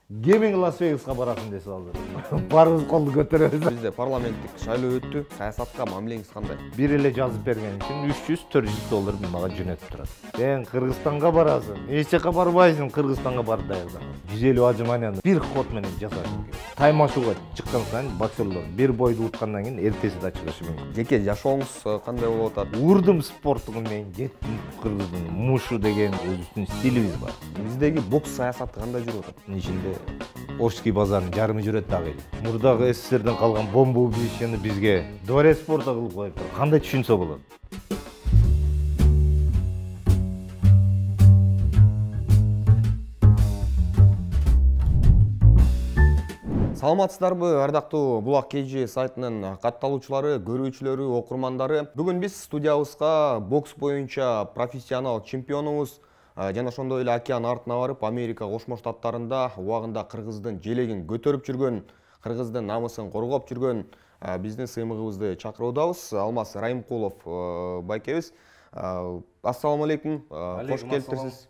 Кемең Лас-Вегаска барасың десе алды. Барыбыз колду көтөрөбүз. Бизде парламенттик шайлоо өттү. Саясатка мамилеңиз кандай? Бир эле жазып берген үчүн $300-400 мага жөнөтүп турат. Сен Кыргызстанга барасың. Эч жака барбайсың, Кыргызстанга бар даярдан. 150 отжиманияны бир ход менен жасашың керек. Таймашууга чыккан сайын боксерлор бир бойду уткандан кийин эртеси да чыгышы мүмкүн. Жеке жашооңуз кандай болуп атат? Урдум спорттугун мен жеттим. Кыргыздын мушу деген өзүбүздүн стилибиз бар. Биздеги бокс саясаты кандай жүрүп атат? Ичинде Ошский базарынын жарымы жүрөт дагы эле. Мурдагы СССРден калган бомба убийствону бизге дворец спорта кылып коюптур. Кандай түшүнсө болот? Саламатсыздарбы, ардактуу Булак KG сайтынын катталуучулары, көрүүчүлөрү, окурмандары. Бүгүн биз студиябызга бокс боюнча профессионал чемпионубуз жана ошондой эле океан артына барып, Америка Кошмо Штаттарында убагында кыргыздын желегин көтөрүп жүргөн, кыргыздын намысын коргоп жүргөн биздин сыймыгыбызды чакыруудабыз. Алмаз Райымкулов байкебиз. Ассаламу алейкум. Кош келиптирсиз.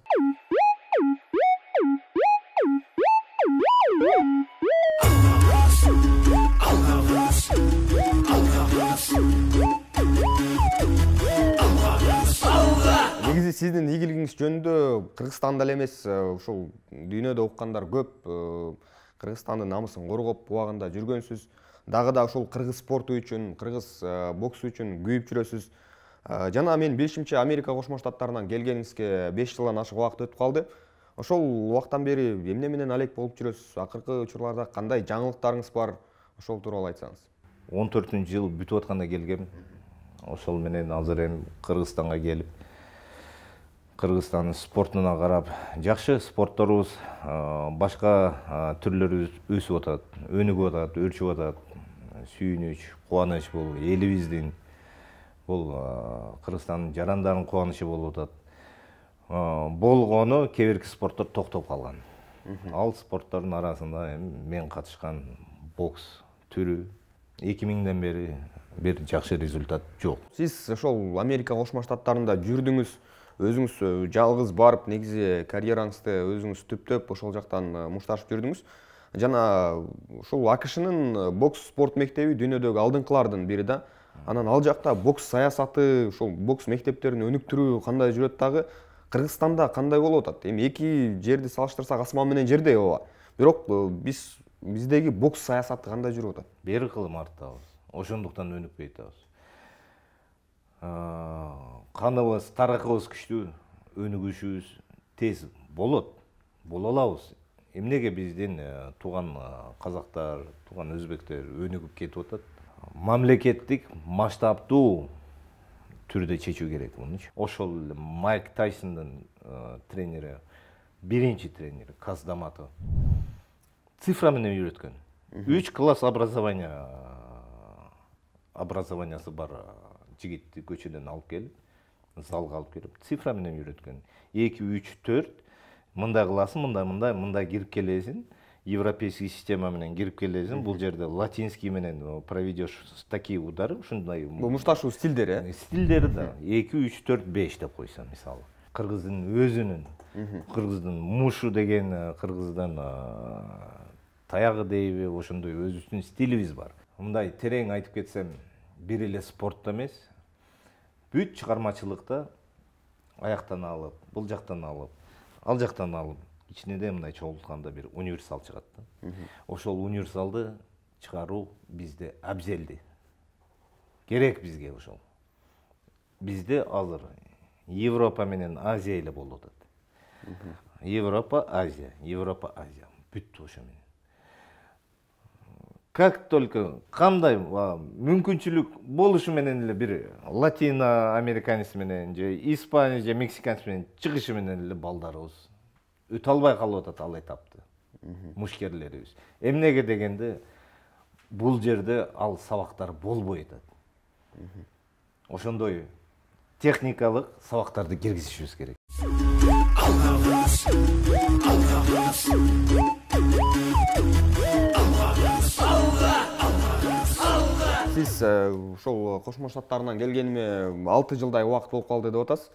Негизи сиздин ийгилигиңиз жөнүндө Кыргызстанда эле эмес, ушул дүйнөдө уккандар көп. Кыргызстандын намысын коргоп убагында жүргөнсүз. Дагы да ушул кыргыз спорту үчүн, кыргыз боксу үчүн күйүп жүрөсүз. Жана мен билишимче Америка Кошмо Штаттарынан келгениңизге 5 жылдан ашык убакыт өтүп калды. Ошол убактан бери эмне менен алек болуп жүрөсүз? Акыркы учурларда кандай жаңылыктарыңыз бар? Ошол тууралуу айтсаңыз. 14-жыл бүтүп атканда келгем. Ошол менен азыр эми Кыргызстанга келип, Кыргызстандын спортуна карап, жакшы спортторубуз, башка түрлөрү өсүп атат, өнүгүп атат, өрчүп атат. Сүйүнүч, кубаныч бул элибиздин, бул Кыргызстандын жарандарынын кубанычы болуп атат. Болгону кээ бирки спорттор токтоп калган. Ал спорттордун арасында мен катышкан бокс түрү 2000-ден бери бир жакшы результат жок. Сиз ошол Америка Кошмо Штаттарында жүрдүңүз, өзүңүз жалгыз барып, негизи карьераңызды өзүңүз түптөп, ошол жактан мушташып жүрдүңүз. Жана ушул АКШнын бокс спорт мектеби дүйнөдөгү алдыңкылардын бири да. Анан ал жакта бокс саясаты, ушул бокс мектептерин өнүктүрүү кандай жүрөт дагы? Кыргызстанда кандай болуп атат? Эми эки жерди салыштырсак асман менен жердей ооба. Бирок биздеги бокс саясаты кандай жүрүп атат? Бир кылым артабыз. Ошондуктан өнүкпөй атабыз. Каныбыз, тарыхыбыз күчтүү, өнүгүшүбүз тез болот. Боло алабыз. Эмнеге биздин тууган казактар, тууган өзбектер өнүгүп кетип атат? Мамлекеттик масштабдуу түрдө чечүү керек мунучу. Ошол Майк Тайсондун тренери, биринчи тренери Каз Даматов цифра менен үйрөткөн. 3 класс образованиясы бар жигитти көчөдөн алып келип, залга алып келип, цифра менен үйрөткөн. 2, 3, 4 мындай кыласың, мындай кирип келесиң. Европейский система менен кирип келесиң. Бул жерде латинский менен проведешь такие удары, ушундай. Бул мушташуу стилдери, Стилдери да 2, 3, 4, 5 деп койсом, мисалы. Кыргыздын өзүнүн, кыргыздын мушу деген, кыргыздын таягы дейби, ошондой өзүбүздүн стилибиз бар. Мындай терең айтып кетсем, бир эле спортто эмес, бүт чыгармачылыкта аяктан алып, бул жактан алып, ал жактан алып, ичинде мындай чогултканда бир универсал чыгат да. Ошол универсалды чыгаруу бизде абзелди. Керек бизге ошол. Бизде азыр Европа менен Азия эле болуп атат. Европа, Азия, бүттү ошо менен. Как только кандай мүмкүнчүлүк болушу менен эле бир латиноамериканец менен же испания же мексиканец менен чыгышы менен эле балдарыбыз өтө албай калып атат ал этапты. Мушкерлерибиз. Эмнеге дегенде бул жерде ал сабактар болбой атат. Ошондой техникалык сабактарды киргизишибиз керек. Сиз ошол Кошмо Штаттарынан келгениме 6 жылдай убакыт болуп калды деп атасыз.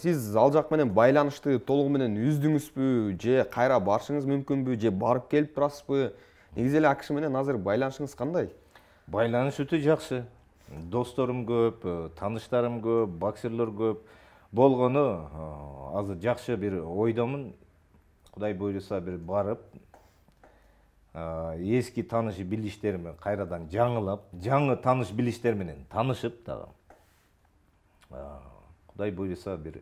Сиз ал жак менен байланышты толугу менен үздүңүзбү же кайра барышыңыз мүмкүнбү же барып келип турасызбы? Негизи эле АКШ менен азыр байланышыңыз кандай? Байланыш өтө жакшы. Досторум көп, тааныштарым көп, боксерлер көп. Болгону азыр жакшы бир ойдомун. Кудай буйруса бир барып, эски тааныш билиштеримди кайрадан жаңылап, жаңы тааныш билиштер менен таанышып дагы. Кудай буйруса бир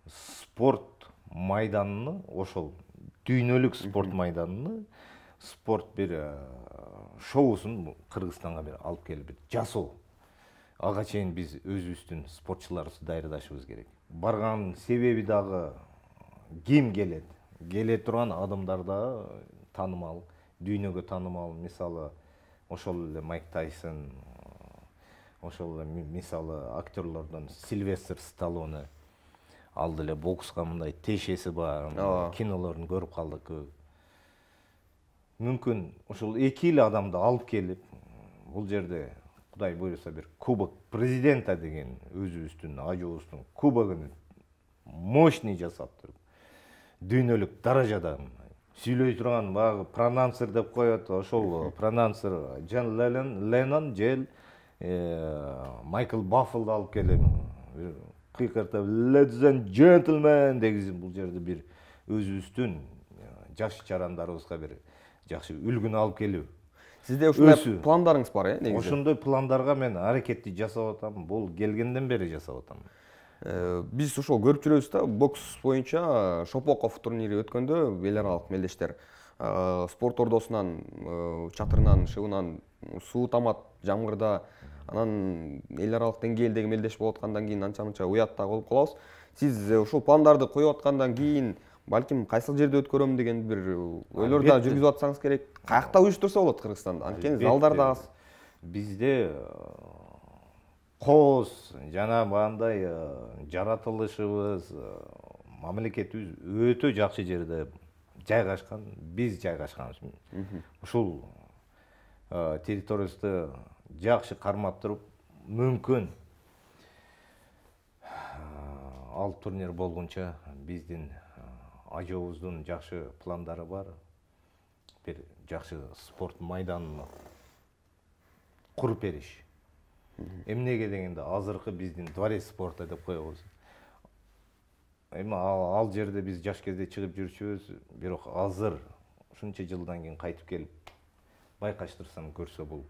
спорт майданын, ошол дүйнөлүк спорт майданын спорт бир шоусун Кыргызстанга бир алып келип жасоо. Ага чейин биз өзүбүздүн спортчуларыбызды даярдашыбыз керек. Барган себеби дагы ким келет? Келе турган адамдар да таанымал, дүйнөгө таанымал. Мисалы, ошол эле Майк Тайсон, ошол эле мисалы актерлордон Сильвестр Сталлоне, ал деле бокска мындай тешеси бар, кинолорун көрүп калдык. Мүмкүн ошол эки эле адамды алып келип, бул жерде Кудай буйруса бир кубок президента деген өзүбүздүн ажообуздун кубогун мощный жасап туруп, дүйнөлүк даражада сүйлөй турган баягы пронансер деп коет, ошол пронансер Джон Леннон же Майкл Баффалды алып келип, кыйкыртып "Ladies and gentlemen" дегизип, бул жерде бир өзүбүздүн жаш жарандарыбызга бир жакшы үлгүнү алып келүү. Сизде ушундай пландарыңыз бар, негизи? Ошондой пландарга мен аракетти жасап атам. Бул келгенден бери жасап атам. Биз ошол көрүп жүрөбүз да, бокс боюнча Шопоков турнири өткөндө эл аралык мелдештер спорт ордосунан, чатырынан, шыбынан суу тамат жамгырда, анан эл аралык деңгээлдеги мелдеш болуп аткандан кийин анча-мынча уятта болуп калабыз. Сиз ошол пландарды коюп аткандан кийин балким кайсыл жерде өткөрөм деген бир ойлор да жүргүзүп атсаңыз керек. Каякта уюштурса болот Кыргызстанда? Анткени залдар да аз. Бизде кооз жана бандай жаратылышыбыз, мамлекетибиз өтө жакшы жерде жайгашкан, биз жайгашканбыз. Ушул территориябызды жакшы кармап туруп, мүмкүн ал турнир болгонча биздин ажообуздун жакшы пландары бар. Бир жакшы спорт майданын куруп бериш. Эмнеге дегенде азыркы биздин дворец спорта деп коебуз. Эми ал жерде биз жаш кезде чыгып жүрчүбүз, бирок азыр ушунча жылдан кийин кайтып келип байкаштырсам көрсө, бул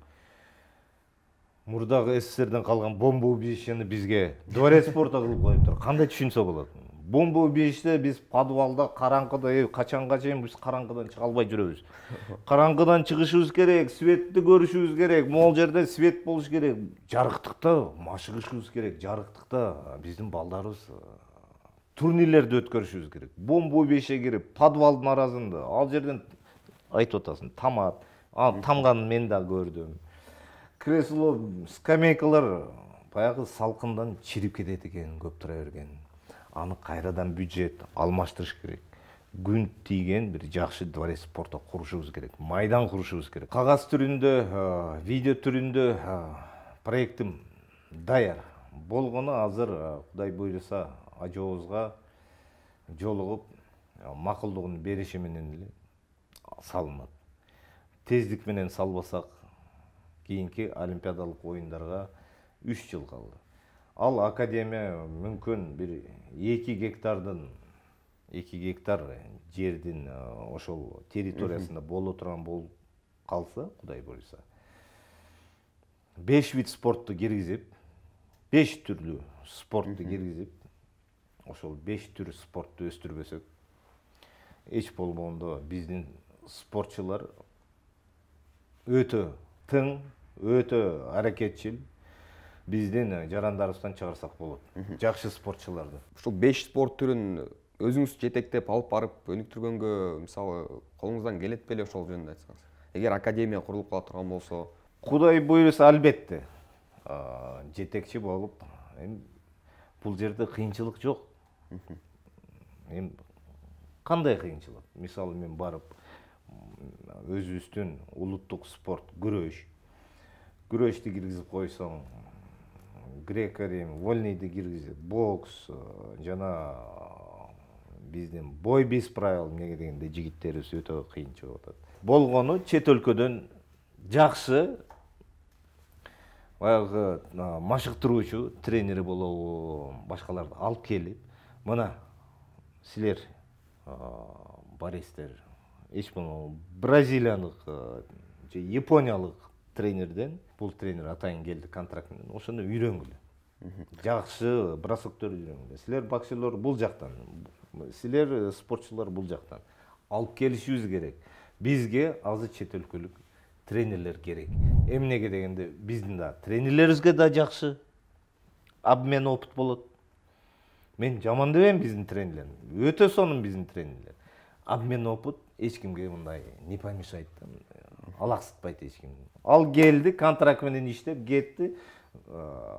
мурдагы СССРден калган бомба убежищени бизге дворец спорта кылып коюптур. Кандай түшүнсө болот? Бомба убежище биз подвалда караңгыда, качанга чейин биз караңгыдан чыга албай жүрөбүз. Караңгыдан чыгышыбыз керек, светти көрүшүбүз керек, могул жерде свет болуш керек. Жарыктыкта машыгышыбыз керек, жарыктыкта биздин балдарыбыз турнирлерди өткөрүшүбүз керек. Бомба убежище кирип, подвалдын арасында, ал жерден айтып атасың, тамат. Тамганын мен да көрдүм. Кресло, скамейкалар баягы салкындан чирип кетет экен, көп тура берген. Аны кайрадан бюджет алмаштырыш керек. Күн тийген бир жакшы дворец спорта курушубуз керек. Майдан курушубуз керек. Кагаз түрүндө, видео түрүндө проектим даяр. Болгону азыр Кудай буйруса ажообузга жолугуп, макулдугун бериши менен эле салынат. Тездик менен салбасак, кийинки олимпиадалык оюндарга 3 жыл калды. Ал академия мүмкүн бир 2 гектар жердин ошол территориясында боло турган болуп калса, Кудай буйруса, 5 вид спортту киргизип, 5 түрлүү спортту киргизип, ошол 5 түр спортту өстүрбөсөк, эч болбогондо биздин спортчулар өтө тың, өтө аракетчил, биздин жарандарыбыздан чыгарсак болот. Жакшы спортчуларды. Ушул 5 спорт түрүн өзүңүз жетектеп алып барып өнүктүргөнгө, мисалы, колуңуздан келет беле ошол жөнүндө айтсаңыз? Эгер академия курулуп кала турган болсо, Кудай буйруса, албетте жетекчи болуп, бул жерде кыйынчылык жок. Кандай кыйынчылык? Мисалы, мен барып өзүбүздүн улуттук спорт күрөштү киргизип койсоң, греко-рим, вольныйды киргизет, бокс, жана биздин бой без правил эмнеге дегенде жигиттерибиз өтө кыйын чыгып атат. Болгону чет өлкөдөн жакшы баягы машыктыруучу тренери болобу, башкаларды алып келип, мына силер баристер эч болмогон бразилиялык же япониялык тренерден, бул тренер атайын келди контракт менен, ошону үйрөнгүлө. Жакшы бросоктор үйрөнгүлө. Силер боксерлор бул жактан, силер спортчулар бул жактан. Алып келишибиз керек. Бизге азыр чет өлкөлүк тренерлер керек. Эмнеге дегенде биздин да тренерлерибизге да жакшы обмен опыт болот. Мен жаман дебейм биздин тренерлер. Өтө сонун биздин тренерлер. Обмен опыт эч кимге мындай не помешает, алаксытпайт эч ким. Ал келди, контракт менен иштеп кетти.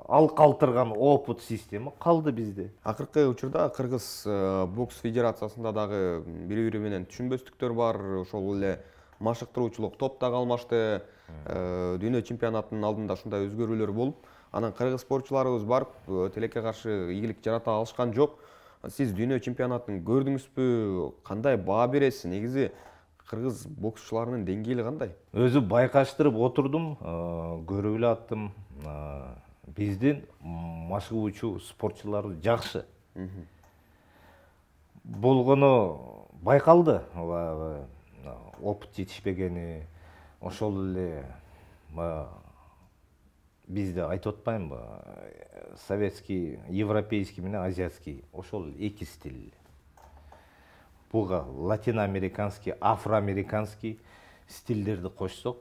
Ал калтырган опыт система калды бизде. Акыркы учурда Кыргыз бокс федерациясында дагы бири-бири менен түшүнбөстүктөр бар. Ошол эле машыктыруучулук топто калмашты. Дүйнө чемпионатынын алдында ушундай өзгөрүүлөр болуп, анан кыргыз спортчуларыбыз барып тилекке каршы ийгилик жарата алышкан жок. Сиз дүйнө чемпионатын көрдүңүзбү? Кандай баа бересиз? Негизи кыргыз боксчуларынын деңгээли кандай? Өзү байкаштырып отурдум, көрүп эле аттым. Биздин машыгуучу спортчулар жакшы. Болгону байкалды. Опыт жетишпегени, ошол эле бизде айтып атпаймынбы? Советский, европейский менен азиатский, ошол эки стиль. Буга латиноамериканский, афроамериканский стилдерди кошсок,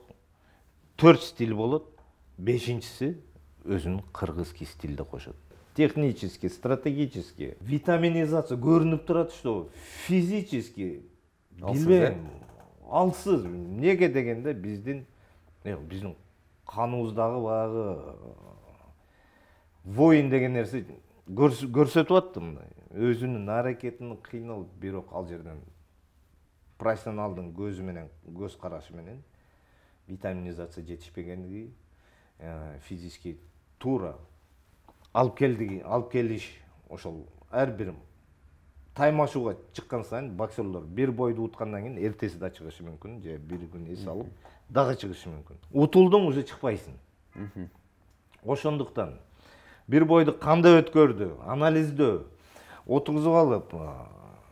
4 стиль болот. 5-нчиси өзүнүн кыргызский стилде кошот. Технически, стратегически, витаминизация көрүнүп турат, что физически билбейм. Алсыз. Неге дегенде биздин каныбыздагы баягы воин деген нерсе көрсөтүп атты мындай. Өзүнүн аракетин кыйналып, бирок ал жерден профессионалдын көзү менен, көз карашы менен витаминизация жетишпегендиги, физически тура алып келиш, ошол ар бир таймашууга чыккан сайын боксерлор бир бойду уткандан кийин эртеси да чыгышы мүмкүн, же бир күн эс алып дагы чыгышы мүмкүн. Утулдуң уже чыкпайсың. Ошондуктан бир бойду кандай өткөрдү, анализдөө, отургузуп алып,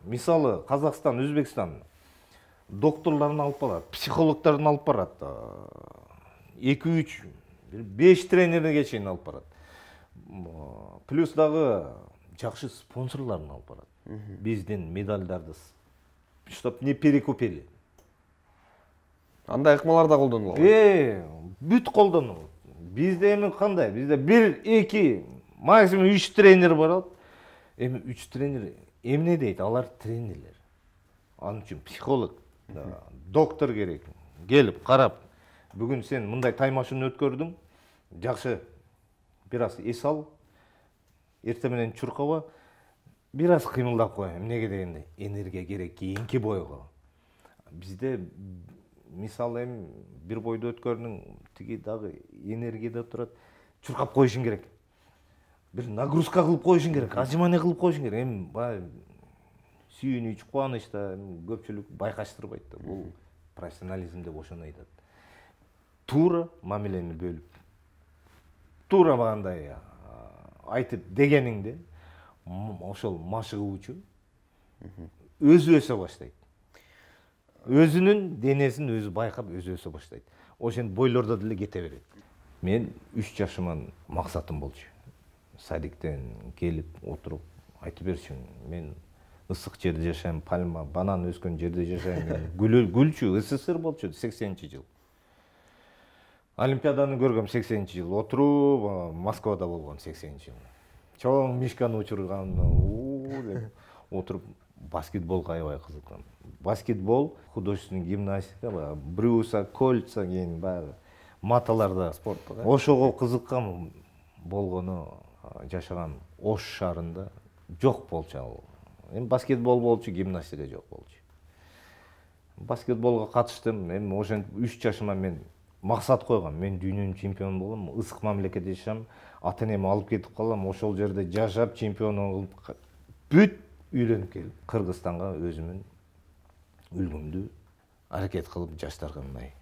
мисалы Казакстан, Өзбекстан докторлорун алып барат, психологдорун алып барат, 2-3 5 тренерге чейин алып барат. Плюс дагы жакшы спонсорлорун алып барат. Биздин медальдарды, чтоб не перекупили. Андай ыкмалар да колдонулат. Бүт колдонулат. Бизде эми кандай? Бизде 1-2, максимум 3 тренер бар. Эми 3 тренер эмне дейт? Алар тренерлер. Анын үчүн психолог, доктор керек. Келип карап, бүгүн сен мындай таймашууну өткөрдүң, жакшы бир аз эс ал, эртең менен чуркаба, бир аз кыймылдап кой. Эмнеге дегенде энергия керек кийинки бойго. Бизде мисалы эми бир бойду өткөрдүң, тиги дагы энергияда турат, чуркап коюшуң керек. Бир нагрузка кылып коюшуң керек, отжимание кылып коюшуң керек. Эми баягы сүйүнүч, кубанычта көпчүлүк байкаштырбайт да. Бул профессионализм деп ошону айтат. Тура мамилени бөлүп, тура багандай айтып дегениңде ошол машыгуучу өзү өсө баштайт. Өзүнүн денесин өзү байкап, өзү өсө баштайт. Ошентип бойлордо деле кете берет. Мен 3 жашыман максатым болчу. Садиктен келип отуруп айтып берчүмүн. Мен ысык жерде жашайм, пальма, банан өскөн жерде жашайм. Гүлчү, СССР болчу 80-жыл. Олимпиаданы көргөм 80-жыл. Отуруп, Москвада болгон 80-жыл. Чоң мишканы учурган, деп отуруп баскетболго аябай кызыккан. Баскетбол, художественный гимнастика, брюса, кольца кийин баягы маталарда спортто. Ошого кызыккан болгону жашаган Ош шаарында жок болчу ал. Эми баскетбол болчу, гимнастика жок болчу. Баскетболго катыштым. Эми ошентип 3 жашыма мен максат койгон. Мен дүйнөнүн чемпиону болом, ысык мамлекетте жашам, ата энеми алып кетип калам, ошол жерде жашап чемпион кылып бүт үйлөнүп келип Кыргызстанга өзүмдүн үлгүмдү аракет кылып жаштарга мындай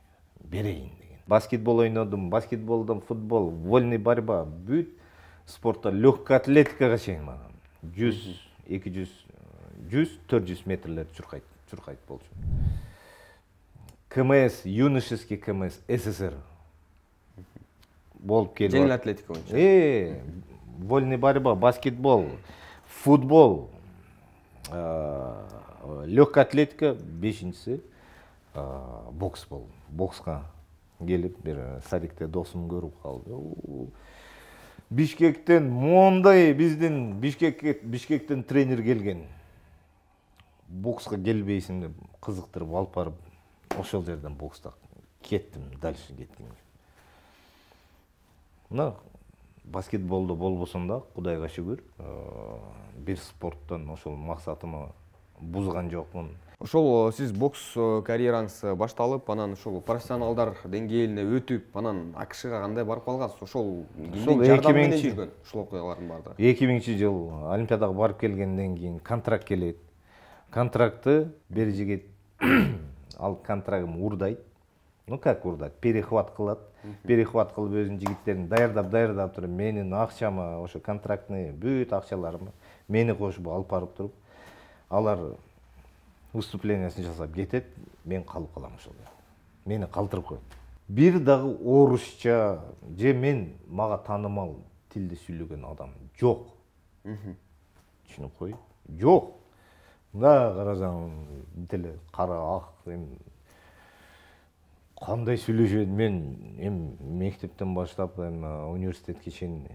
берейин деген. Баскетбол ойнодум, баскетболдон футбол, вольный борьба, бүт спортта легкая атлетикага чейин баргам. 100, 200, 100, 400 метрлер чуркайт болчу. КМС, юношеский КМС СССР болуп келип. Жеңил атлетика боюнча. Вольный борьба, баскетбол, футбол, легкая атлетика, бешинчиси бокс болду. Бокска келип бир садикте досум көрүп калды. Бишкектен мондай биздин Бишкектен тренер келген. Бокска келбейсиң деп кызыктырып алып барып, ошол жерден бокста кеттим, дальше кеттим. Мына баскетболдо болбосом да, Кудайга шүгүр, бир спорттон ошол максатымы бузган жокмун. Ошол сиз бокс карьераңыз башталып, анан ошол профессионалдар деңгээлине өтүп, анан АКШга кандай барып калгансыз? Ошол кимдин жардамы менен жүргөн ушул окуялардын баардыгы? 2000-жыл Олимпиадага барып келгенден кийин контракт келет. Контрактты бир жигит ал контрагым урдайт. Ну как урдайт? Перехват кылат. Перехват кылып өзүнүн жигиттерин даярдап туруп, менин акчамы, ошо контрактны бүт акчаларымы мени кошуп алып барып туруп, алар выступлениесин жасап кетет, мен калып калам ошолда. Мени калтырып коет. Бир дагы орусча же мага таанымал тилде сүйлөгөн адам жок. Түшүнүп кой? Жок. Мына карасаң тиле кара ак, кандай сүйлөшөт? Мен мектептен баштап университетке чейин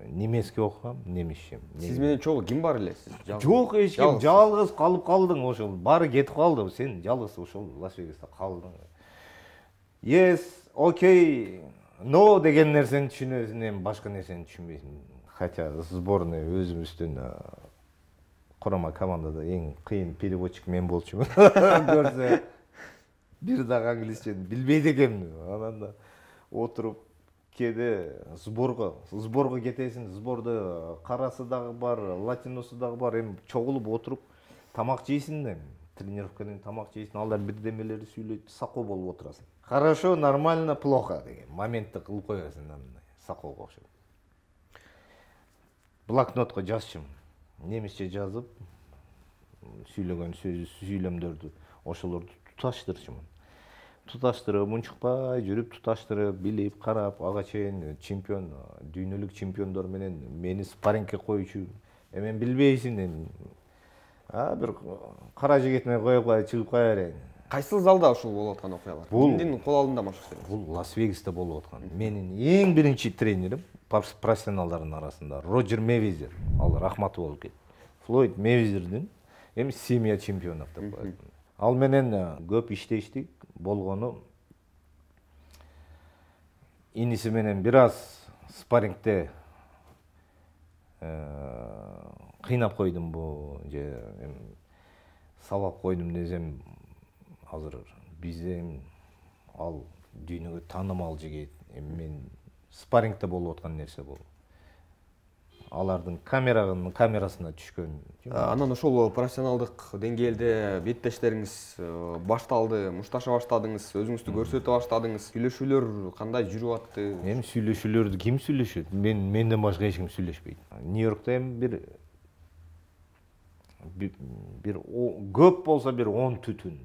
немецке окугам, немисче. Сиз менен чогуу ким бар эле? Жок, эч ким. Жалгыз калып калдың ошол. Баары кетип калды. Сен жалгыз ошол Лас-Вегаста калдың. Yes, okay, no деген нерсени түшүнөсүң, эми башка нерсени түшүнбөйсүң. Хотя сборный өзүбүздүн курама командада эң кыйын переводчик мен болчумун. Көрсө бир дагы англисчени билбейт экенмин. Анан да отуруп кээде сборго кетесиң, сбордо карасы дагы бар, латиносу дагы бар, эми чогулуп отуруп тамак жейсиң да, тренировкадан тамак жейсиң, алар бирдемелерди сүйлөйт, сакоо болуп отурасың. Хорошо, нормально, плохо деген моментти кылып коесуң мындай сакоого окшоп. Блокнотко жазчым, немисче жазып, сүйлөгөн сүйлөмдөрдү, ошолорду туташтырчумун. Туташтырып, унчукпай жүрүп, туташтырып, билип, карап, ага чейин чемпион, дүйнөлүк чемпиондор менен мени спаррингке коючу. Мен билбейсиң, бир кара жигитине коюп кой, чыгып кая берейин. Кайсыл залда ушул болуп аткан окуялар? Кимдин кол алдында машык? Бул Лас-Вегаста болуп аткан. Менин эң биринчи тренерим профессионалдардын арасында Роджер Мейвезер, ал рахматы болуп кетти. Флойд Мейвезердин эми семья чемпионов деп коет. Ал менен көп иштештик. Болгону иниси менен бир аз спаррингде кыйнап койдум, бу же сабап койдум десем, азыр бизде ал дүйнөгө таанымал жигит. Мен спаррингде болуп аткан нерсе бул. Алардын камерасына түшкөн. Анан ошол профессионалдык деңгээлде беттештериңиз башталды, мушташа баштадыңыз, өзүңүздү көрсөтө баштадыңыз. Сүйлөшүүлөр кандай жүрүп атты? Эми сүйлөшүүлөрдү ким сүйлөшөт? Менден башка эч ким сүйлөшпөйт. Нью-Йоркто эми бир көп болсо бир 10 түтүн.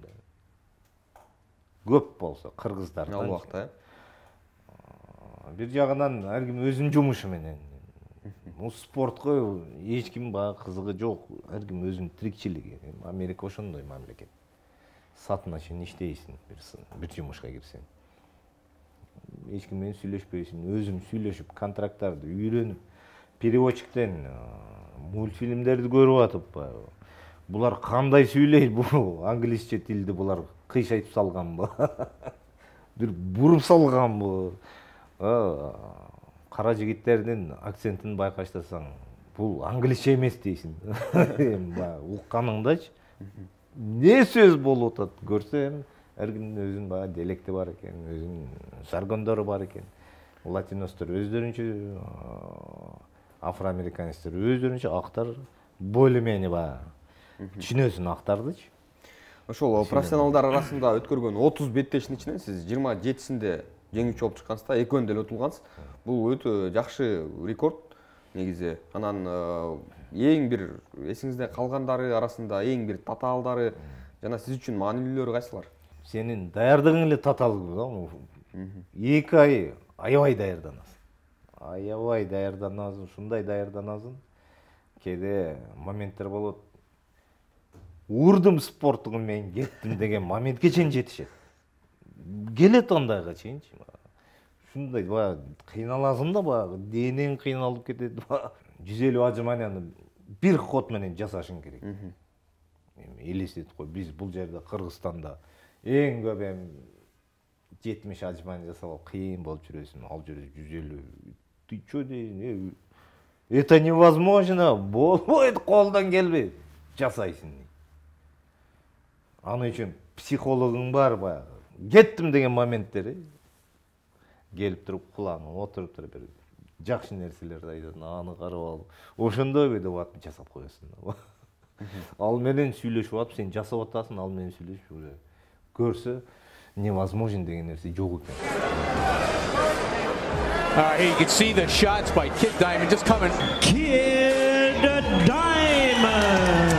Көп болсо кыргыздар. Ал убакта. Бир жагынан ар ким өзүнүн жумушу менен. Спортко эч ким кызыгы жок, ар ким өзүнүн тирикчилиги. Америка ошондой мамлекет. Сатына чейин иштейсиң, бир жумушка кирсең. Эч ким менен сүйлөшпөйсүң, өзүм сүйлөшүп, контракттарды үйрөнүп, переводчиктен мультфильмдерди көрүп атып, булар кандай сүйлөйт, бул англисче тилди булар кыйшайтып салганбы? Бир буруп салганбы? Кара жигиттердин акцентин байкаштасаң, бул англисче эмес дейсиң. Укканыңдачы не сөз болуп атат көрсөм, ар кимдин өзүнүн баягы диалекти бар экен, өзүнүн жаргондору бар экен. Латиностор өздөрүнчө, афроамериканецтер өздөрүнчө, актар более-менее баягы түшүнөсүң актардычы. Ошол профессионалдар арасында өткөргөн 30 беттештин ичинен сиз 27синде жеңүүчү болуп чыккансыз да, экөөнү деле утулгансыз. Бул өтө жакшы рекорд негизи. Анан эң бир эсиңизде калгандары арасында эң бир татаалдары жана сиз үчүн маанилүүлөрү кайсылар? Сенин даярдыгың эле татаалдуу да. 2 ай аябай даярданасың. Аябай даярданасың, ушундай даярданасың. Кээде моменттер болот. Урдум спорттугун мен кеттим деген моментке чейин жетишет. Келет андайга чейинчи. Ушундай баягы кыйналасың да, баягы денең кыйналып кетет. 150 отжиманияны бир ход менен жасашың керек. Эми элестетип кой, биз бул жерде Кыргызстанда эң көп 70 отжимания жасап кыйын болуп жүрөсүң. Ал жерде 150. Ты чё дейсиң? Это невозможно. Болбойт, колдон келбейт. Жасайсың. Аны үчүн психологуң бар баягы. Кеттим деген моменттери келип туруп кулагыңа отуруп туруп бир жакшы нерселерди айтат, аны карап алып, ошондой видео жасап коесуң да. Ал менен сүйлөшүп атып, сен жасап атасың, ал менен сүйлөшүп уже көрсө невозможно деген нерсе жок экен. You can see the shots by Kid Diamond just coming. Kid Diamond.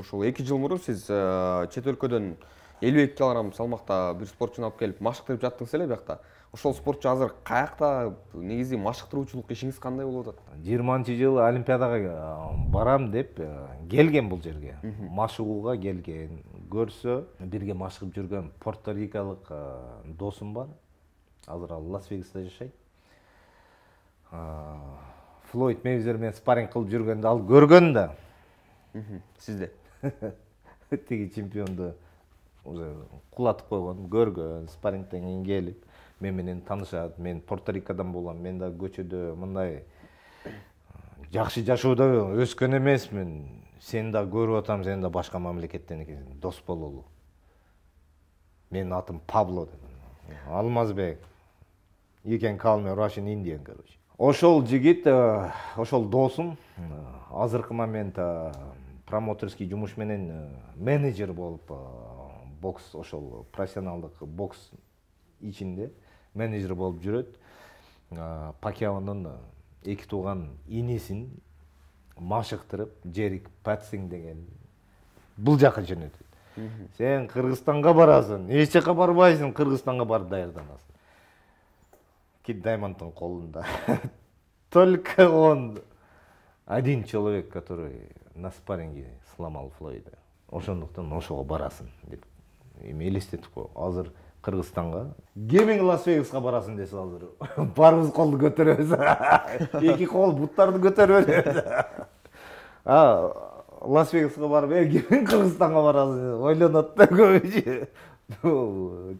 Ошол 2 жыл мурун сиз чет өлкөдөн 52 килограмм салмакта бир спортчуну алып келип машыктырып жаттыңыз эле биякта. Ошол спортчу азыр каякта, негизи машыктыруучулук ишиңиз кандай болуп атат? 20-жылы Олимпиадага барам деп келген бул жерге. Машыгууга келген. Көрсө, бирге машыгып жүргөн порторикалык досум бар. Азыр ал Лас-Вегаста жашайт. Флойд Мейвезер менен спарринг кылып жүргөндө ал көргөн да. Сизде? Тиги чемпионду уже кулатып койгон, көргөн, спаррингден кийин келип, мен менен таанышат. Мен Порто-Рикодон болом, мен да көчөдө мындай жакшы жашоодо өскөн эмесмин. Сени да көрүп атам, сен да башка мамлекеттен экенсиң, дос бололу. Менин атым Пабло дедим. Алмазбек. You can call me Russian Indian, короче. Ошол жигит, ошол досум азыркы момент промоторский жумуш менен менеджер болуп, бокс, ошол профессионалдык бокс ичинде менеджер болуп жүрөт. Пакьяонун 2 тууган инесин машыктырып, Джерик Патсинг деген бул жака жөнөтөт. Сен Кыргызстанга барасың, эч жака барбайсың, Кыргызстанга барып даярданасың. Кид Даймонддун колунда только он один человек, который на спарринге сломал Флойда. Ошондуктан ошого барасың деп эми элестетип кой. Азыр Кыргызстанга, кемиң Лас-Вегаска барасың десе азыр барыбыз колду көтөрөбүз. 2 кол буттарды көтөрүп беребиз. Лас-Вегаска барып, кемиң Кыргызстанга барасың ойлонот да көбүчү.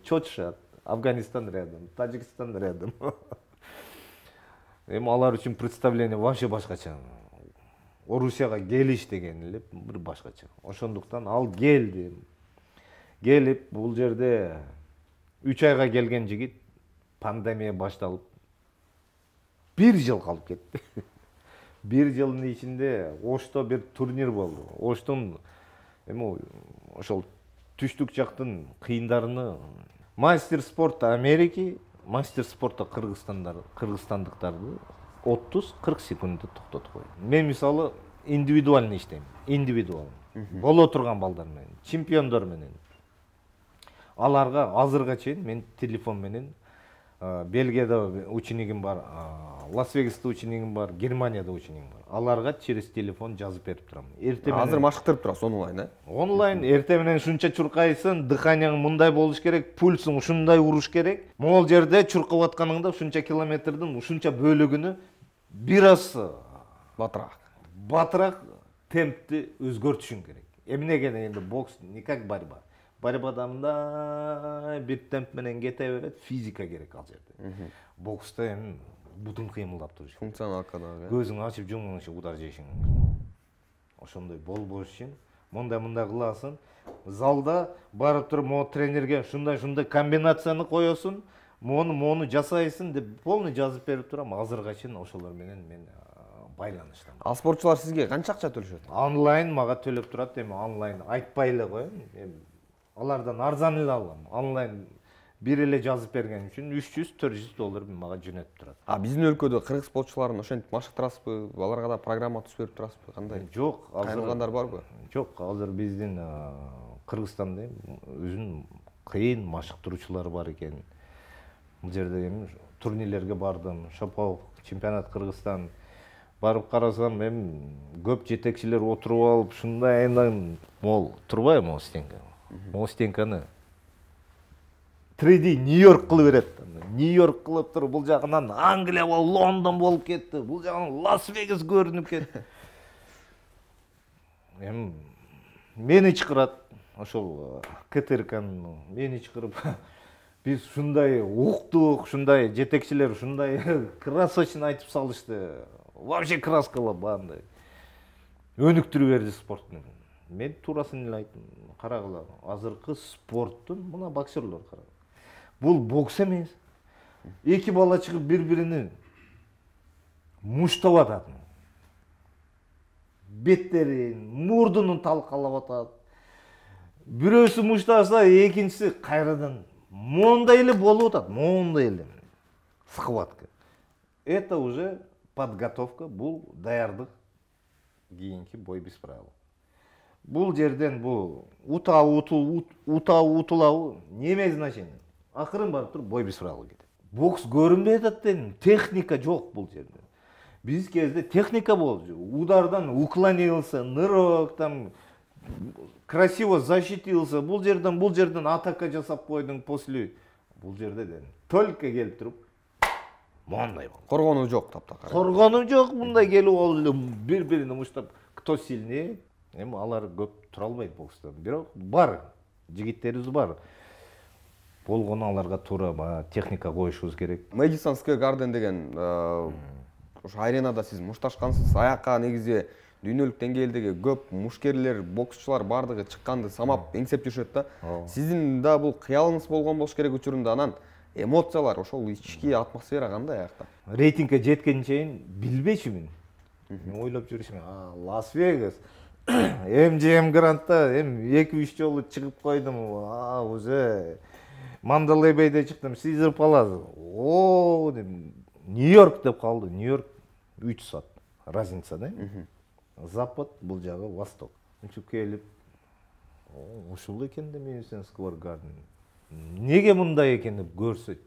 Чочушат. Афганистан рядом, Таджикистан рядом. Эми алар үчүн представление вообще башкача. Орусияга келиш деген эле бир башкача. Ошондуктан ал келди. Келип бул жерде 3 айга келген жигит пандемия башталып 1 жыл калып кетти. 1 жылдын ичинде Ошто бир турнир болду. Оштун эми ошол түштүк жактын кыйындарыны мастер спорта Америки, мастер спорта кыргызстандыктарды 30-40 секундда токтотуп койду. Мен мисалы индивидуальный иштейм. Индивидуал. Боло турган балдар менен, чемпиондор менен. Аларга азырга чейин мен телефон менен Бельгияда ученигим бар, Лас-Вегаста ученигим бар, Германияда ученигим бар. Аларга через телефон жазып берип турам. Азыр машыктырып турасыз онлайн, Онлайн, эрте менен ушунча чуркайсың, дыханияң мындай болуш керек, пульсуң ушундай уруш керек. Могул жерде чуркап атканыңда ушунча километрдин ушунча бөлүгүнү бир аз батыраак темпти өзгөртүшүң керек. Эмнеге дегенде бокс не как борьба. Борьбада мындай бир темп менен кете берет, физика керек ал жерде. Бокста эми бутун кыймылдап туруш керек. Функционалка да. Көзүң ачып жумганыңча удар жейишиң. Ошондой болбош үчүн мындай кыласың. Залда барып туруп могу тренерге ушундай комбинацияны коесуң, мону жасайсың деп полный жазып берип турам. Азырга чейин ошолор менен мен байланыштамын. Ал спортчулар сизге канча акча төлөшөт? Онлайн мага төлөп турат, эми онлайн айтпай эле коеюн. Алардан арзан эле алам. Онлайн бир эле жазып берген үчүн $300-400 мага жөнөтүп турат. Биздин өлкөдө кыргыз спортчуларын ошентип машыктырасызбы? Аларга да программа түзүп берип турасызбы? Кандай? Жок, кайрылгандар барбы? Жок, азыр биздин Кыргызстанда өзүнүн кыйын машыктыруучулары бар экен. Бул жерде эми турнирлерге бардым. Шопов чемпионат Кыргызстан барып карасам, эми көп жетекчилер отуруп алып, ушундай мол турбайбы могу стенка. Могу стенканы 3D Нью-Йорк кылып берет. Нью-Йорк кылып туруп, бул жагынан Англия болуп, Лондон болуп кетти. Бул жагынан Лас-Вегас көрүнүп кетти. Эми мени чакырат, ошол КТРКнын мени чакырып, биз ушундай уктук, ушундай жетекчилер ушундай красочно айтып салышты. Вообще краскалап баандай өнүктүрүп берди спортну. Мен турасын эле айттым. Карагыла, азыркы спорттун мына боксерлор карагыла. Бул бокс эмес. Эки бала чыгып бири-бирини муштап атат. Беттерин, мурдунун талкалап атат. Бирөөсү муштаса, экинчиси кайрадан мондай эле болуп атат, мондай эле. Схватка. Это уже подготовка, бул даярдык кийинки бой без правил. Бул жерден бул утулабы не имеет значения. Акырын барып туруп бой без правил кетет. Бокс көрүнбөй атат дедим, техника жок бул жерде. Биз кезде техника болчу. Удардан уклонился, нырок там красиво защитился. Бул жерден атака жасап койдуң после. Бул жерде дедим. Только келип туруп мондай болду. Коргонуу жок таптакыр. Коргонуу жок, мындай келип алып бири-бирине муштап, кто сильнее. Эми алар көп тура албайт бокста. Бирок бар, жигиттерибиз бар. Болгону аларга туура техника коюшубуз керек. Madison Square Garden деген ошо аренада сиз мушташкансыз. Аякка негизи дүйнөлүк деңгээлдеги көп мушкерлер, боксчулар бардыгы чыкканды самап эңсеп жүрүшөт да. Сиздин да бул кыялыңыз болгон болуш керек учурунда. Анан эмоциялар, ошол ички атмосфера кандай аякта? Рейтингге жеткенче чейин билбейчүмүн. Мен ойлоп жүрүшмүн, Лас-Вегас, MGM Grand'та 2-3 жолу чыгып койдум. Уже Мандалей Бейде чыктым, Caesar Palace. Нью-Йорк деп калды. Нью-Йорк 3 саат разница да. Запад, бул жагы восток. Ушуп келип, ушул экен да Madison Square Garden. Неге мындай экен деп көрсөт.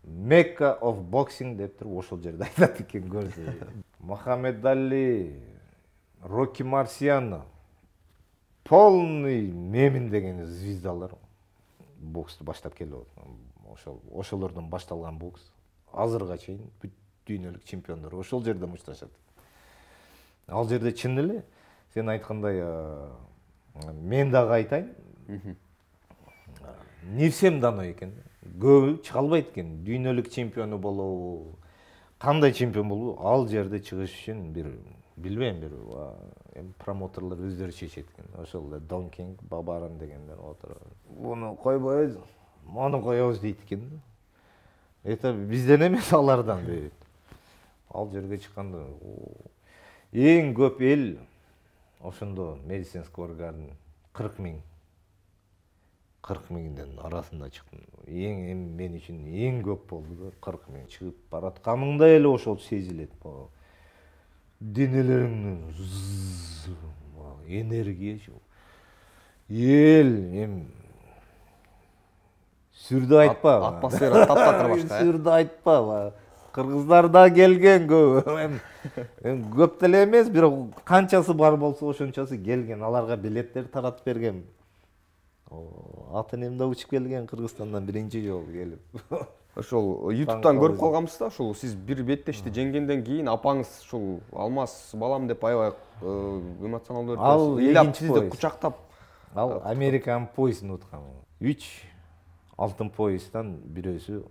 Mecca of boxing деп туруп ошол жерде айтат экен көрсөт. Мохаммед Али, Рокки Марсиано полный мемин деген звездалар боксту баштап келип атат. Ошолордон башталган бокс азырга чейин бүт дүйнөлүк чемпиондор ошол жерде мушташат. Ал жерде чын эле сен айткандай мен дагы айтайын. Не всем дано экен. Көбү чыга албайт экен. Дүйнөлүк чемпиону болобу, кандай чемпион болобу, ал жерде чыгыш үчүн бир билбейм, бир промоторлор өздөрү чечет экен. Ошол эле Дон Кинг, Бабаран дегендер отуруп. Буну койбойбуз, мону коебуз дейт экен. Это бизден эмес, алардан дейт. Ал жерге чыкканда эң көп эл ошондо Madison Square Garden 40 000. 40 000ден арасында чыктым. Мен үчүн эң көп болду. 40 000 чыгып баратканыңда эле ошол сезилет. Денелериңдин энергия жок. Эл сүрдү айтпа. Атмосфера таптакыр башка. Сүрдү айтпа. Кыргыздар да келген көп. Көп деле эмес, бирок канчасы бар болсо ошончосы келген. Аларга билеттер таратып берген. Атын эмде учуп келген Кыргызстандан биринчи жолу келип. Ошол YouTube'дан көрүп калганбыз да, ошол сиз бир беттешти жеңгенден кийин апаңыз ушул Алмаз балам деп аябай эмоционалдуу Ал ыйлап сизди кучактап. Ал American поездин уткан. 3 алтын поезддан бирөөсү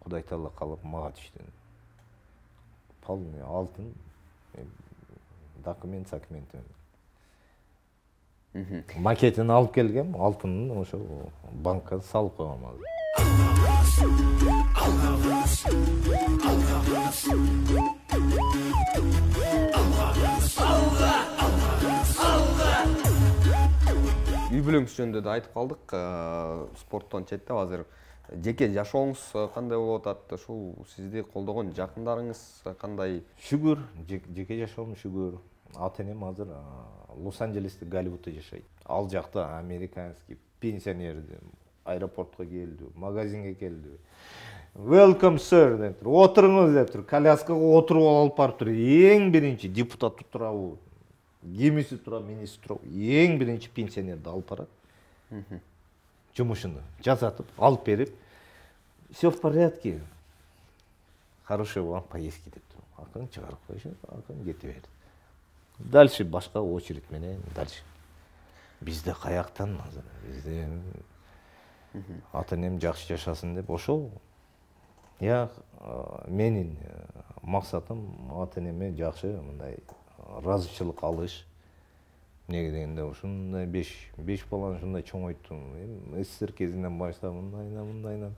Кудай таала калып мага түштү. Полный алтын документ. Макетин алып келгем, алтынын ошо банкка салып койгом азыр. Үй бүлөңүз жөнүндө да айтып калдык. Спорттон четтеп азыр жеке жашооңуз кандай болуп атат? Ушул сизди колдогон жакындарыңыз кандай? Шүгүр, жеке жашоом шүгүр. Ата-энем азыр Лос-Анджелесте, Голливудта жашайт. Ал жакта американский пенсионер аэропортко келди, магазинге келди. Welcome sir деп тур. Отуруңуз деп тур. Коляскага отуруп алып барып тур. Эң биринчи депутат турабы, кимиси турабы, миниси турабы, эң биринчи пенсионерди алып барат. Жумушуну жасатып, алып берип, все в порядке. Хорошей вам поездки деп тур. Акын чыгарып коюшат, акын кете берди. Дальше башка очередь менен дальше. Бизде каяктан азыр? Бизде ата-энем жакшы жашасын деп ошол. Я менин максатым ата-энеме жакшы мындай разычылык алыш. Эмнеге дегенде ушундай 5 баланы ушундай чоңойттум. СССР кезинен баштап мындайынан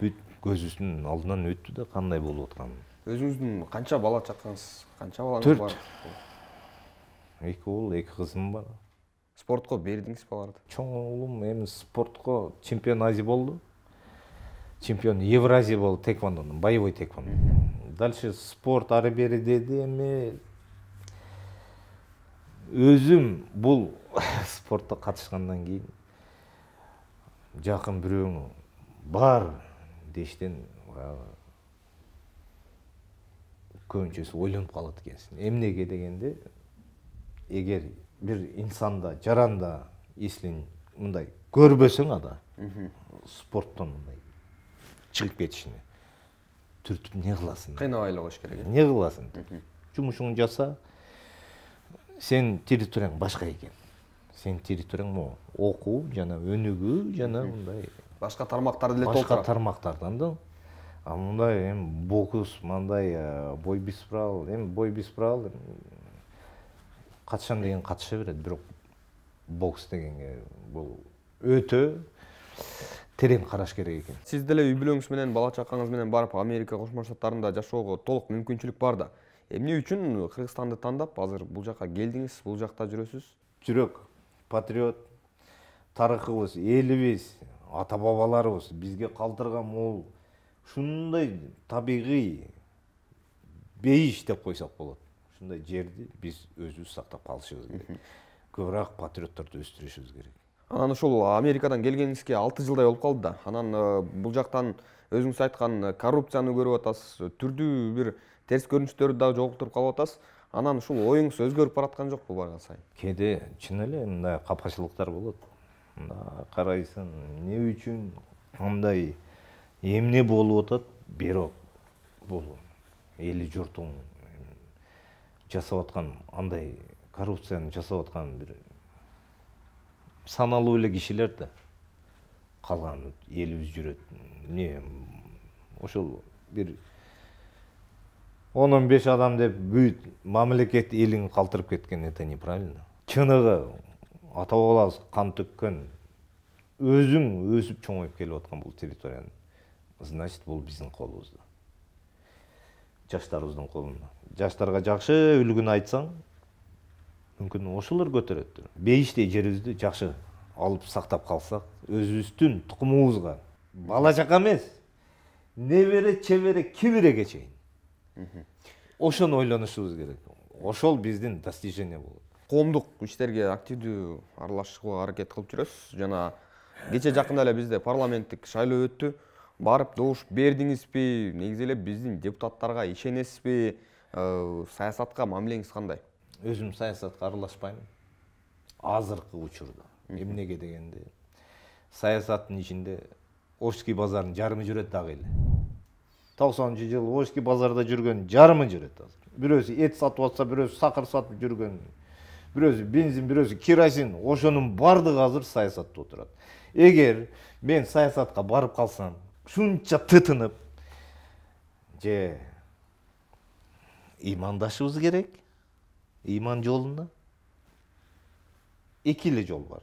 бүт көзүбүздүн алдынан өттү да кандай болуп атканын. Өзүңүздүн канча бала чакаңыз, канча балаңыз бар? 2 уул, 2 кызым бар. Спортко бердиңиз баларды? Чоң уулум эми спортко чемпион Азия болду. Чемпион Евразия болду тэквондон, боевой тэквондо. Дальше спорт ары бери деди, эми өзүм бул спортто катышкандан кийин жакын бирөөң бар дештен көбүнчөсү ойлонуп калат экенсиң. Эмнеге дегенде, эгер бир инсанда, жаранда эслин мындай көрбөсөң ада спорттон мындай чыгып кетишини түртүп не кыласың? Кыйнабай эле коюш керек. Не кыласың? Жумушуңду жаса, сен территорияң башка экен. Сен территорияң окуу жана өнүгүү жана мындай Башка тармактарды деле толтура. башка тармактардан да. А мындай эми бокс, мындай бой без правил, эми бой без правил катышам деген катыша берет, бирок бокс дегенге бул өтө терең караш керек экен. Сиз деле үй бүлөңүз менен, бала чакаңыз менен барып Америка Кошмо Штаттарында жашоого толук мүмкүнчүлүк бар да. Эмне үчүн Кыргызстанды тандап азыр бул жака келдиңиз, бул жакта жүрөсүз? Жүрөк, патриот, тарыхыбыз, элибиз, ата бабаларыбыз бизге калтырган мол ушундай табигый бейиш деп койсок болот. Ушундай жерди биз өзүбүз сактап калышыбыз керек. Көбүрөөк патриотторду өстүрүшүбүз керек. Анан ушул Америкадан келгениңизге 6 жылдай болуп калды да. Анан бул жактан өзүңүз айткан коррупцияны көрүп атасыз, түрдүү бир терс көрүнүштөрдү дагы жолуктуруп калып атасыз. Анан ушул оюңуз өзгөрүп бараткан жокпу барган сайын? Кээде чын эле мындай капачылыктар болот. Мында карайсың, эмне үчүн кандай эмне болуп атат, бирок бул эли журтуң жасап аткан андай коррупцияны жасап аткан бир саналуу эле кишилер да. Калган элибиз жүрөт. Эмне ошол бир 10-15 адам деп бүт мамлекет элин калтырып кеткен, это неправильно. Чыныгы ата бабаларыбыз кан төккөн, өзүң өсүп чоңоюп келип аткан бул территорияны. Значит, бул биздин колубузда. Жаштарыбыздын колунда. Жаштарга жакшы үлгүн айтсаң, мүмкүн ошолор көтөрөт. Бейиштей жерибизди жакшы алып сактап калсак, өзүбүздүн тукумубузга бала чака эмес, небере, чебере, кибиреге чейин. Ошону ойлонушубуз керек. Ошол биздин достижение болот. Коомдук иштерге активдүү аралашууга аракет кылып жүрөсүз. Жана кече жакында эле бизде парламенттик шайлоо өттү. Барып добуш бердиңизби? Негизи эле биздин депутаттарга ишенесизби? Саясатка мамилеңиз кандай? Өзүм саясатка аралашпайм. Азыркы учурда. Эмнеге дегенде, саясаттын ичинде Ошский базардын жарымы жүрөт дагы эле. 90-жылы Ошский базарда жүргөн жарымы жүрөт азыр. Бирөөсү эт сатып атса, бирөөсү сакыр сатып жүргөн, бирөөсү бензин, бирөөсү керосин, ошонун бардыгы азыр саясатта отурат. Эгер мен саясатка барып калсам, шунча тытынып, же имандашыбыз керек, иман жолунда. эки эле жол бар.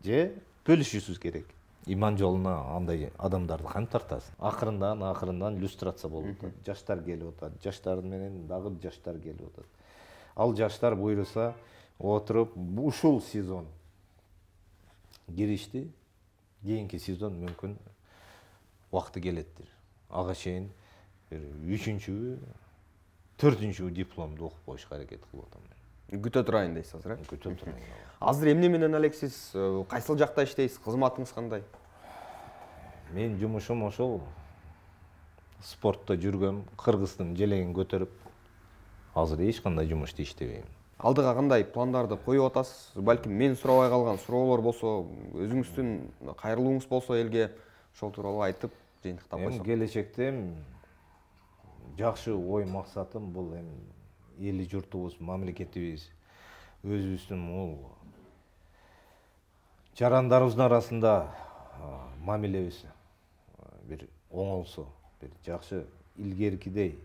Же бөлүшүүсүз керек. Иман жолуна андай адамдарды кантип тартасың? Акырындан иллюстрация болуп атат. Жаштар келип атат. Жаштар менен дагы жаштар келип атат. Ал жаштар буйруса отуруп ушул сезон киришти. Кийинки сезон мүмкүн убакыты келеттир. Ага чейин 3-чү, 4-чү дипломду окуп коюшка аракет кылып атам. Күтө турайын дейсиз азыр, э? Күтө турайын. Азыр эмне менен алексиз? Кайсыл жакта иштейсиз? Кызматыңыз кандай? Мен жумушум ошол спортто жүргөм, Кыргыздын желегин көтөрүп, азыр эч кандай жумушты иштебейм. Алдыга кандай пландарды коюп атасыз? Балким мен сурабай калган суроолор болсо, өзүңүздүн кайрылууңуз болсо элге ошол тууралуу айтып, жыйынтыктап койсок. Келечекте жакшы ой максатым бул эли журтубуз, мамлекетибиз, өзүбүздүн бул жарандарыбыздын арасында мамилебиз бир оңолсо, бир жакшы илгеркидей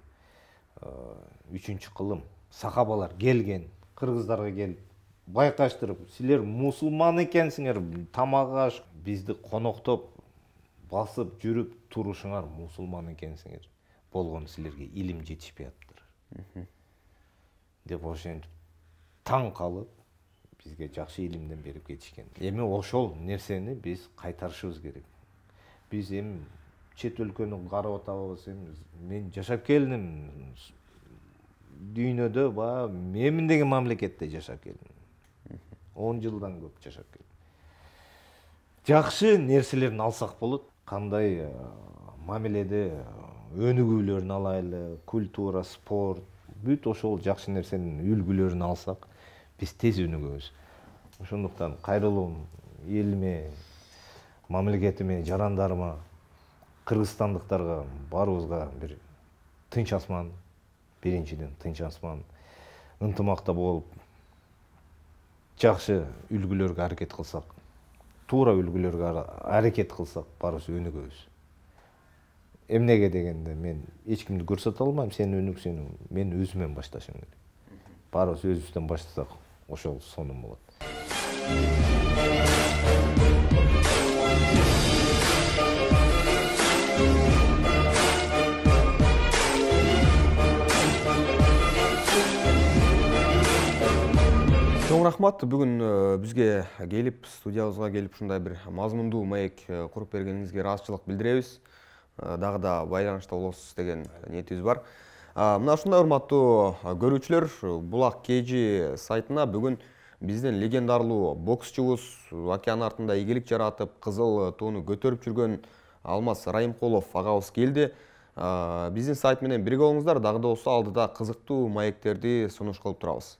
3-чү кылым сахабалар келген, кыргыздарга келип байкаштырып, силер мусулман экенсиңер, тамак аш бизди коноктоп басып жүрүп турушуңар мусулман экенсиңер. Болгон силерге илим жетишпей атыптыр. Деп ошентип таң калып, бизге жакшы илимден берип кетишкен. Эми ошол нерсени биз кайтарышыбыз керек. Биз чет өлкөнү карап атабыз, мен жашап келдим. Дүйнөдө мен деген мамлекетте жашап келдим. 10 жылдан көп жашап келдим. Жакшы нерселерин алсак болот. Кандай мамиледе өнүгүүлөрүн алайлы, культура, спорт, бүт ошол жакшы нерсенин үлгүлөрүн алсак, биз тез өнүгөбүз. Ошондуктан кайрылуум элиме, мамлекетиме, жарандарыма, кыргызстандыктарга баарыбызга бир тынч асман, биринчиден тынч асман, ынтымакта болуп, жакшы үлгүлөргө аракет кылсак, туура үлгүлөргө аракет кылсак, баарыбыз өнүгөбүз. Эмнеге дегенде мен эч кимди көрсөтө албайм, сен өнүксөң, мен өзүмөн башташым керек. Баарыбыз өзүбүздөн баштасак, ошол сонун болот. Чоң рахмат, бүгүн бизге келип, студиябызга келип ушундай бир мазмундуу маек куруп бергениңизге ыраазычылык билдиребиз. Дагы да байланышта болосуз деген ниетибиз бар. Мына ушундай урматтуу көрүүчүлөр, Булак KG сайтына бүгүн биздин легендарлуу боксчубуз, океан артында ийгилик жаратып, кызыл тууну көтөрүп жүргөн Алмаз Райымкулов агабыз келди. Биздин сайт менен бирге болуңуздар, дагы да болсо алдыда кызыктуу маектерди сунуш кылып турабыз.